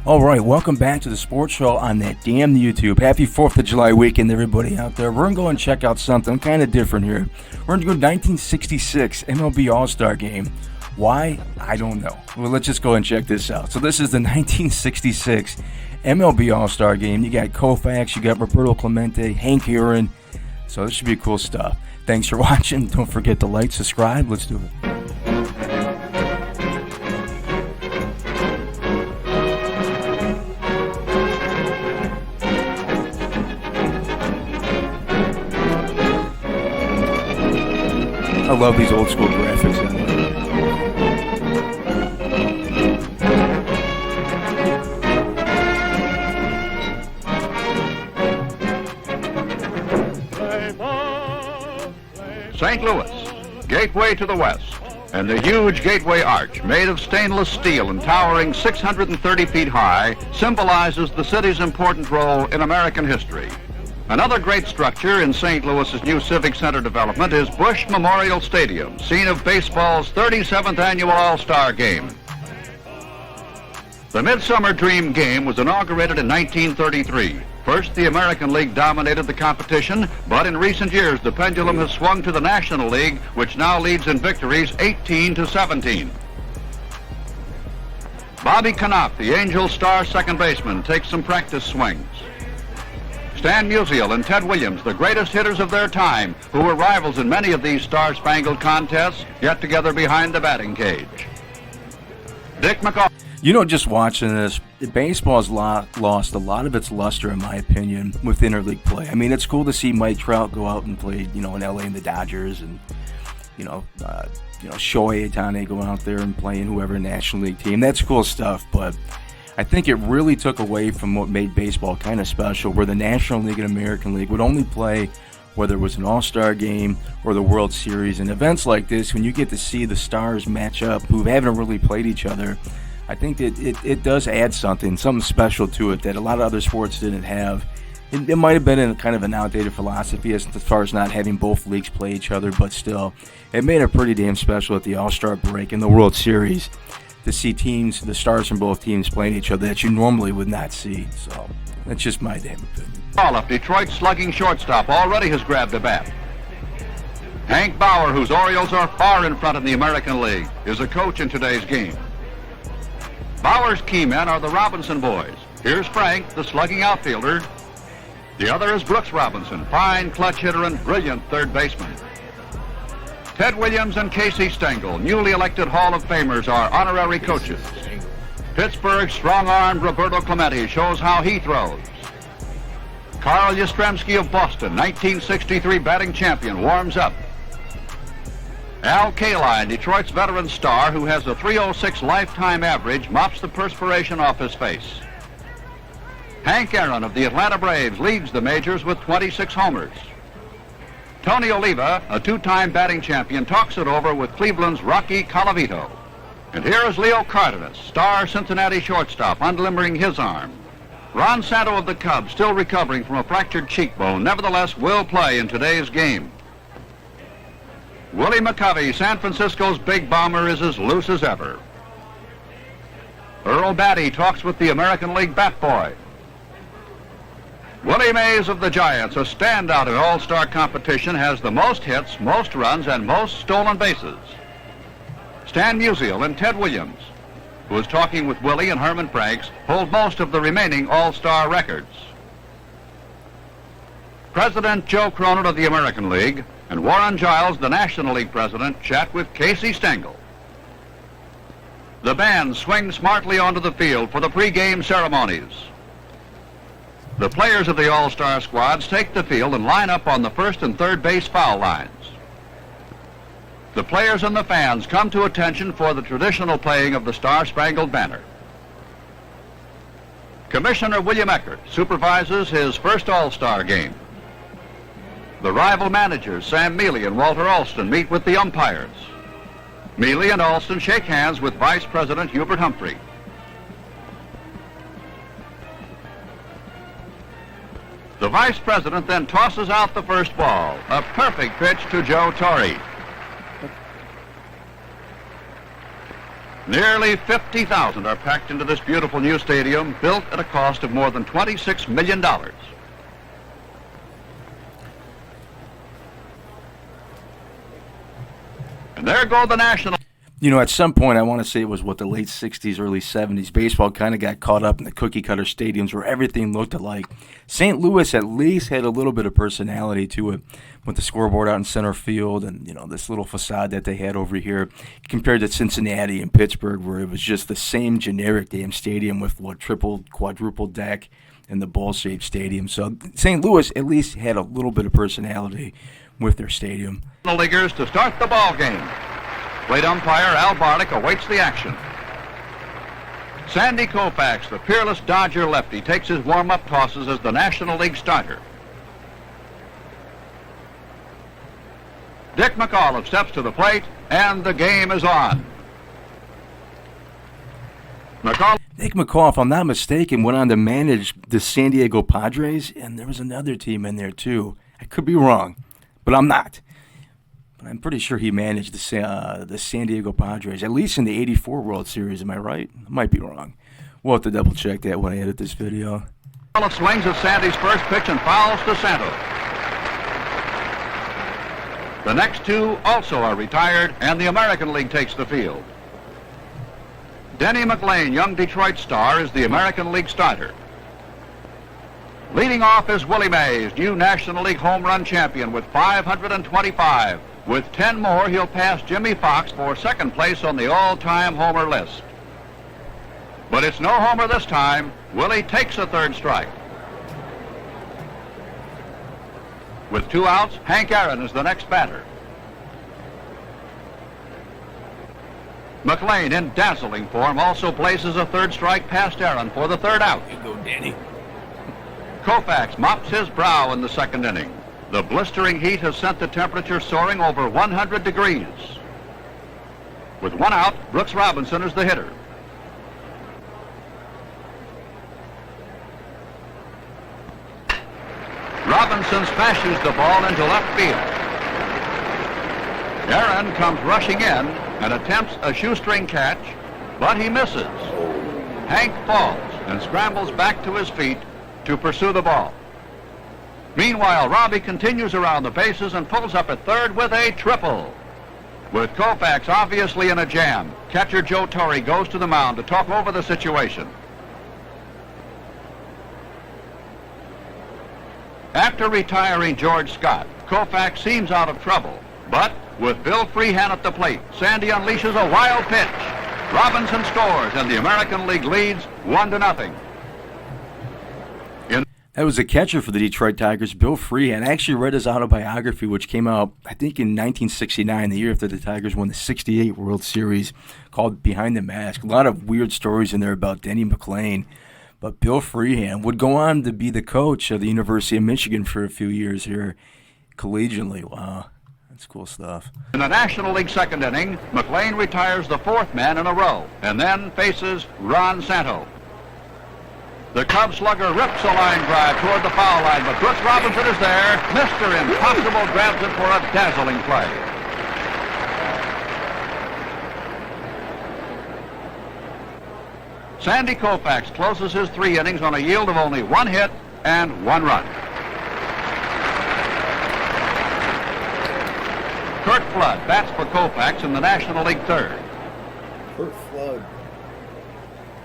All right, welcome back to the sports show on that damn YouTube. Happy 4th of July weekend, everybody out there. We're going to go and check out something kind of different here. We're going to go 1966 MLB All Star Game. Why? I don't know. Well, let's just go and check this out. So this is the 1966 MLB All Star Game. You got Koufax, you got Roberto Clemente, Hank Aaron. So this should be cool stuff. Thanks for watching. Don't forget to like, subscribe. Let's do it. I love these old school graphics on there. St. Louis, gateway to the west, and the huge gateway arch, made of stainless steel and towering 630 feet high, symbolizes the city's important role in American history. Another great structure in St. Louis's new Civic Center development is Bush Memorial Stadium, scene of baseball's 37th annual All-Star Game. The Midsummer Dream Game was inaugurated in 1933. First, the American League dominated the competition, but in recent years, the pendulum has swung to the National League, which now leads in victories 18-17. Bobby Knopf, the Angels' star second baseman, takes some practice swings. Stan Musial and Ted Williams, the greatest hitters of their time, who were rivals in many of these star-spangled contests, get together behind the batting cage. Dick McCall. You know, just watching this, baseball's lost a lot of its luster, in my opinion, with interleague play. I mean, it's cool to see Mike Trout go out and play, in LA and the Dodgers, and Shohei Ohtani going out there and playing whoever National League team. That's cool stuff, but I think it really took away from what made baseball kind of special, where the National League and American League would only play whether it was an All-Star Game or the World Series. And events like this, when you get to see the stars match up who haven't really played each other, I think that it does add something special to it that a lot of other sports didn't have. It might have been in kind of an outdated philosophy as far as not having both leagues play each other, but still, it made it pretty damn special at the All-Star break and the World Series to see teams, the stars from both teams playing each other that you normally would not see. So that's just my damn opinion. Olaf, Detroit's slugging shortstop, already has grabbed a bat. Hank Bauer, whose Orioles are far in front in the American League, is a coach in today's game. Bauer's key men are the Robinson boys. Here's Frank, the slugging outfielder. The other is Brooks Robinson, fine clutch hitter and brilliant third baseman. Ted Williams and Casey Stengel, newly elected Hall of Famers, are honorary coaches. Pittsburgh's strong-armed Roberto Clemente shows how he throws. Carl Yastrzemski of Boston, 1963 batting champion, warms up. Al Kaline, Detroit's veteran star, who has a .306 lifetime average, mops the perspiration off his face. Hank Aaron of the Atlanta Braves leads the majors with 26 homers. Tony Oliva, a two-time batting champion, talks it over with Cleveland's Rocky Colavito. And here is Leo Cardenas, star Cincinnati shortstop, unlimbering his arm. Ron Santo of the Cubs, still recovering from a fractured cheekbone, nevertheless will play in today's game. Willie McCovey, San Francisco's big bomber, is as loose as ever. Earl Batty talks with the American League bat boy. Willie Mays of the Giants, a standout in all-star competition, has the most hits, most runs, and most stolen bases. Stan Musial and Ted Williams, who is talking with Willie and Herman Franks, hold most of the remaining all-star records. President Joe Cronin of the American League and Warren Giles, the National League president, chat with Casey Stengel. The band swings smartly onto the field for the pregame ceremonies. The players of the All-Star squads take the field and line up on the first and third base foul lines. The players and the fans come to attention for the traditional playing of the Star-Spangled Banner. Commissioner William Eckert supervises his first All-Star game. The rival managers, Sam Mealy and Walter Alston, meet with the umpires. Mealy and Alston shake hands with Vice President Hubert Humphrey. The Vice President then tosses out the first ball, a perfect pitch to Joe Torre. Nearly 50,000 are packed into this beautiful new stadium, built at a cost of more than $26 million. And there go the National. You know, at some point, I want to say it was, the late 60s, early 70s, baseball kind of got caught up in the cookie-cutter stadiums where everything looked alike. St. Louis at least had a little bit of personality to it with the scoreboard out in center field and, this little facade that they had over here compared to Cincinnati and Pittsburgh, where it was just the same generic damn stadium with, triple, quadruple deck and the ball-shaped stadium. So St. Louis at least had a little bit of personality with their stadium. The leaguers to start the ball game. Plate umpire Al Barlick awaits the action. Sandy Koufax, the peerless Dodger lefty, takes his warm-up tosses as the National League starter. Dick McAuliffe steps to the plate, and the game is on. Nick McCall, if I'm not mistaken, went on to manage the San Diego Padres, and there was another team in there too. I could be wrong, but I'm not. But I'm pretty sure he managed the San Diego Padres, at least in the '84 World Series. Am I right? I might be wrong. We'll have to double check that when I edit this video. McAuliffe swings at Sandy's first pitch and fouls to Santos. The next two also are retired, and the American League takes the field. Denny McLain, young Detroit star, is the American League starter. Leading off is Willie Mays, new National League home run champion with 525. With 10 more, he'll pass Jimmy Fox for second place on the all-time homer list. But it's no homer this time. Willie takes a third strike. With 2 outs, Hank Aaron is the next batter. McLain, in dazzling form, also blazes a third strike past Aaron for the third out. Here you go, Danny. Koufax mops his brow in the second inning. The blistering heat has sent the temperature soaring over 100 degrees. With 1 out, Brooks Robinson is the hitter. Robinson smashes the ball into left field. Aaron comes rushing in and attempts a shoestring catch, but he misses. Hank falls and scrambles back to his feet to pursue the ball. Meanwhile, Robbie continues around the bases and pulls up at third with a triple. With Koufax obviously in a jam, catcher Joe Torre goes to the mound to talk over the situation. After retiring George Scott, Koufax seems out of trouble, but with Bill Freehan at the plate, Sandy unleashes a wild pitch. Robinson scores, and the American League leads 1-0. That was a catcher for the Detroit Tigers, Bill Freehan. I actually read his autobiography, which came out, I think, in 1969, the year after the Tigers won the '68 World Series, called Behind the Mask. A lot of weird stories in there about Denny McLain. But Bill Freehan would go on to be the coach of the University of Michigan for a few years here, collegiately. Wow, that's cool stuff. In the National League second inning, McLain retires the 4th man in a row, and then faces Ron Santo. The Cub slugger rips a line drive toward the foul line, but Brooks Robinson is there. Mr. Impossible grabs it for a dazzling play. Sandy Koufax closes his 3 innings on a yield of only 1 hit and 1 run. Curt Flood bats for Koufax in the National League third. Curt Flood.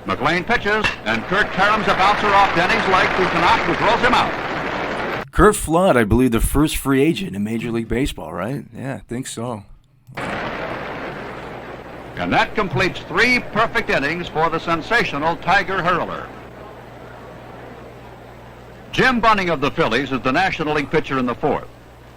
McLain pitches, and Curt caroms a bouncer off Denny's leg to Tanaka, who throws him out. Curt Flood, I believe, the first free agent in Major League Baseball, right? Yeah, I think so. And that completes 3 perfect innings for the sensational Tiger hurler. Jim Bunning of the Phillies is the National League pitcher in the 4th.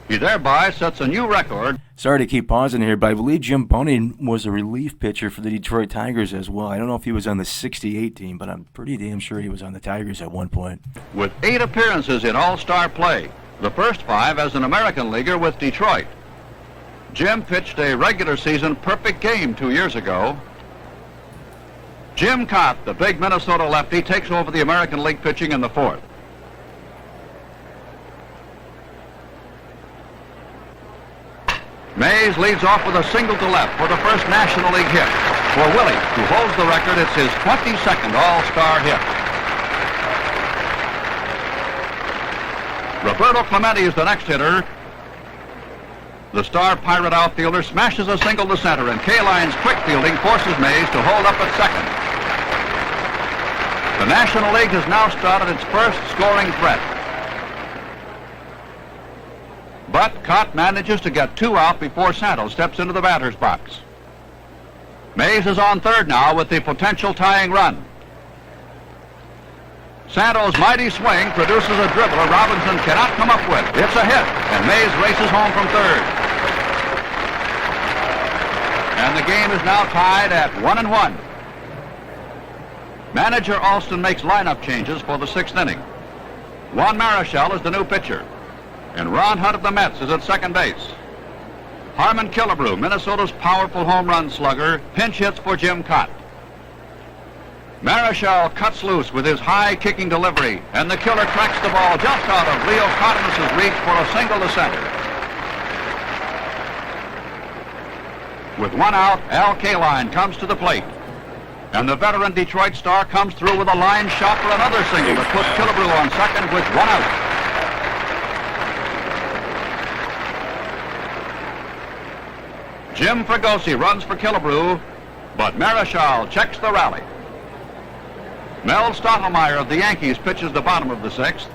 He thereby sets a new record. Sorry to keep pausing here, but I believe Jim Bunning was a relief pitcher for the Detroit Tigers as well. I don't know if he was on the '68 team, but I'm pretty damn sure he was on the Tigers at one point. With 8 appearances in All-Star play, the first 5 as an American leaguer with Detroit. Jim pitched a regular season perfect game 2 years ago. Jim Cott, the big Minnesota lefty, takes over the American League pitching in the 4th. Mays leads off with a single to left for the first National League hit. For Willie, who holds the record, it's his 22nd All-Star hit. Roberto Clemente is the next hitter. The star Pirate outfielder smashes a single to center, and Kaline's quick fielding forces Mays to hold up at second. The National League has now started its first scoring threat. But Cott manages to get 2 out before Santos steps into the batter's box. Mays is on third now with the potential tying run. Santos' mighty swing produces a dribbler Robinson cannot come up with. It's a hit, and Mays races home from third. And the game is now tied at 1-1. Manager Alston makes lineup changes for the 6th inning. Juan Marichal is the new pitcher, and Ron Hunt of the Mets is at second base. Harmon Killebrew, Minnesota's powerful home run slugger, pinch hits for Jim Cott. Marichal cuts loose with his high-kicking delivery, and the killer tracks the ball just out of Leo Cardenas' reach for a single to center. With 1 out, Al Kaline comes to the plate, and the veteran Detroit star comes through with a line shot for another single that puts Killebrew on second with 1 out. Jim Fregosi runs for Killebrew, but Marichal checks the rally. Mel Stottlemyre of the Yankees pitches the bottom of the 6th.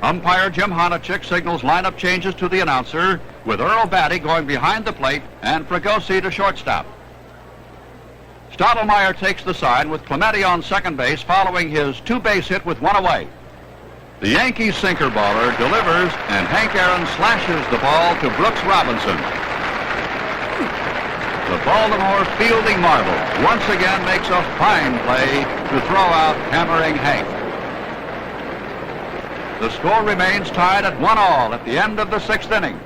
Umpire Jim Honachek signals lineup changes to the announcer, with Earl Batty going behind the plate and Fregosi to shortstop. Stottlemyre takes the sign with Clemente on second base following his 2-base hit with 1 away. The Yankees sinker baller delivers, and Hank Aaron slashes the ball to Brooks Robinson. The Baltimore fielding marvel once again makes a fine play to throw out hammering Hank. The score remains tied at 1-all at the end of the 6th inning.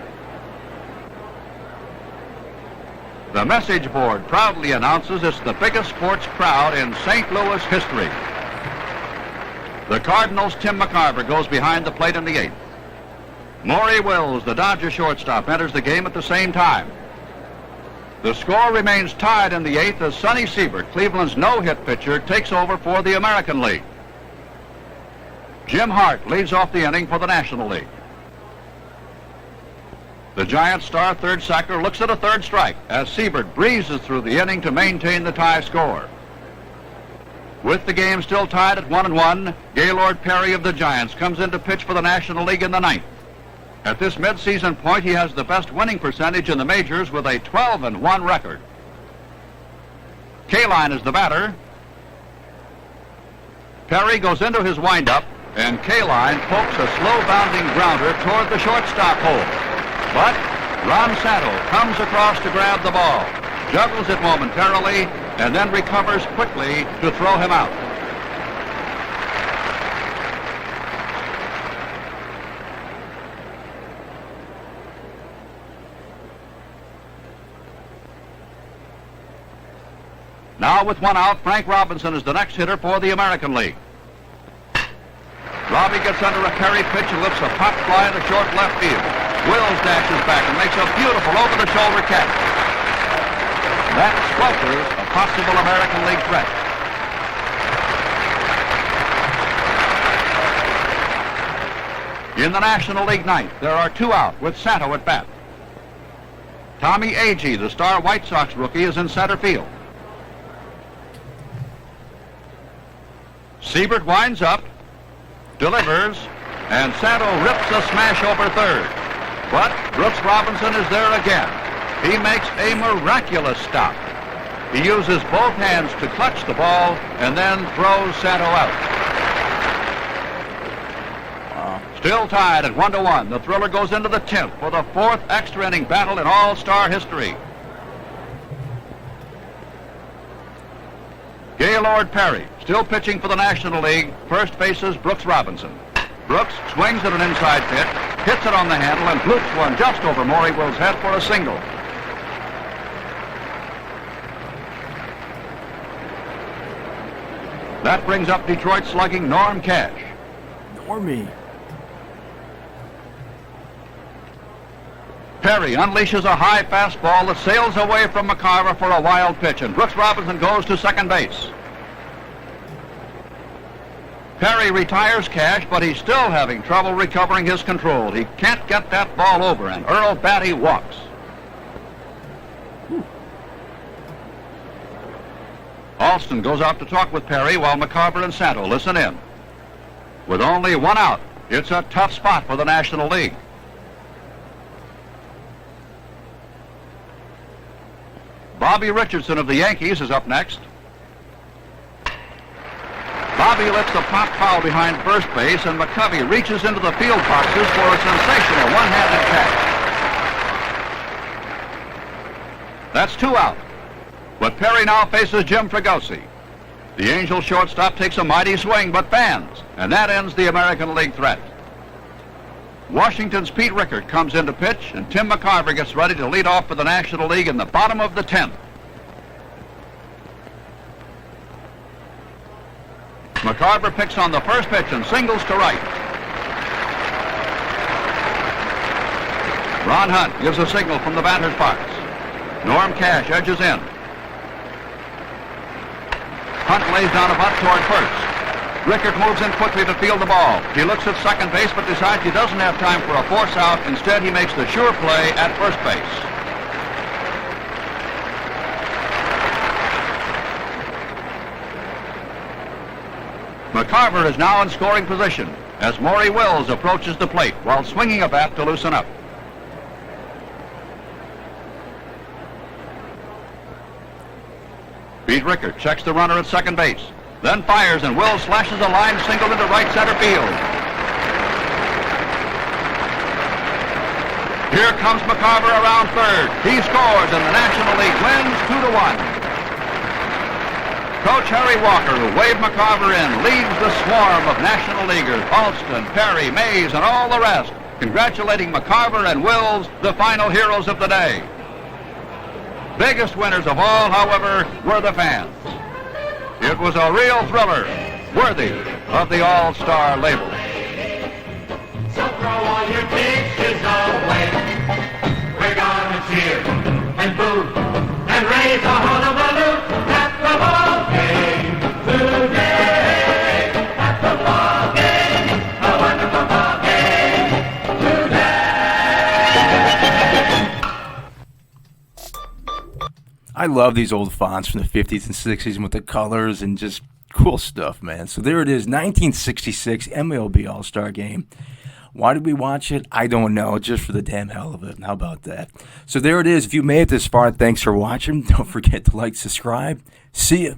The message board proudly announces it's the biggest sports crowd in St. Louis history. The Cardinals' Tim McCarver goes behind the plate in the 8th. Maury Wills, the Dodger shortstop, enters the game at the same time. The score remains tied in the 8th as Sonny Siebert, Cleveland's no-hit pitcher, takes over for the American League. Jim Hart leads off the inning for the National League. The Giants star third sacker looks at a third strike as Siebert breezes through the inning to maintain the tie score. With the game still tied at 1-1, Gaylord Perry of the Giants comes in to pitch for the National League in the 9th. At this midseason point, he has the best winning percentage in the majors with a 12-1 record. Kaline is the batter. Perry goes into his windup, and Kaline pokes a slow-bounding grounder toward the shortstop hole. But Ron Santo comes across to grab the ball, juggles it momentarily, and then recovers quickly to throw him out. Now with 1 out, Frank Robinson is the next hitter for the American League. Robbie gets under a carry pitch and lifts a pop fly into short left field. Wills dashes back and makes a beautiful over-the-shoulder catch. That squelches a possible American League threat. In the National League 9th, there are 2 out with Santo at bat. Tommy Agee, the star White Sox rookie, is in center field. Siebert winds up, delivers, and Santo rips a smash over third. But Brooks Robinson is there again. He makes a miraculous stop. He uses both hands to clutch the ball and then throws Santo out. Still tied at 1-1. The thriller goes into the 10th for the 4th extra inning battle in All-Star history. Gaylord Perry, still pitching for the National League, first faces Brooks Robinson. Brooks swings at an inside pitch, hits it on the handle, and flukes one just over Maury Wills' head for a single. That brings up Detroit slugging Norm Cash. Normie. Perry unleashes a high fastball that sails away from McCarver for a wild pitch, and Brooks Robinson goes to second base. Perry retires Cash, but he's still having trouble recovering his control. He can't get that ball over, and Earl Batty walks. Alston goes out to talk with Perry while McCarver and Santo listen in. With only one out, it's a tough spot for the National League. Bobby Richardson of the Yankees is up next. Bobby lets the pop foul behind first base, and McCovey reaches into the field boxes for a sensational one-handed catch. That's 2 out. But Perry now faces Jim Fregosi. The Angel shortstop takes a mighty swing, but fans, and that ends the American League threat. Washington's Pete Rickard comes in to pitch, and Tim McCarver gets ready to lead off for the National League in the bottom of the 10th. McCarver picks on the first pitch and singles to right. Ron Hunt gives a signal from the batter's box. Norm Cash edges in. Hunt lays down a bunt toward first. Rickard moves in quickly to field the ball. He looks at second base, but decides he doesn't have time for a force out. Instead, he makes the sure play at first base. McCarver is now in scoring position as Maury Wills approaches the plate while swinging a bat to loosen up. Pete Rickard checks the runner at second base, then fires, and Wills slashes a line single into right center field. Here comes McCarver around third. He scores, and the National League wins 2-1. Coach Harry Walker, who waved McCarver in, leads the swarm of National Leaguers, Alston, Perry, Mays, and all the rest, congratulating McCarver and Wills, the final heroes of the day. Biggest winners of all, however, were the fans. It was a real thriller, worthy of the All Star label. So throw all your dishes away. We're gonna cheer and boo and raise a hullabaloo at the ball game today. At the ball game, a wonderful ball game today. I love these old fonts from the 50s and 60s and with the colors and just cool stuff, man. So there it is, 1966 MLB All Star Game. Why did we watch it? I don't know, just for the damn hell of it. How about that? So there it is. If you made it this far, thanks for watching. Don't forget to like, subscribe. See ya.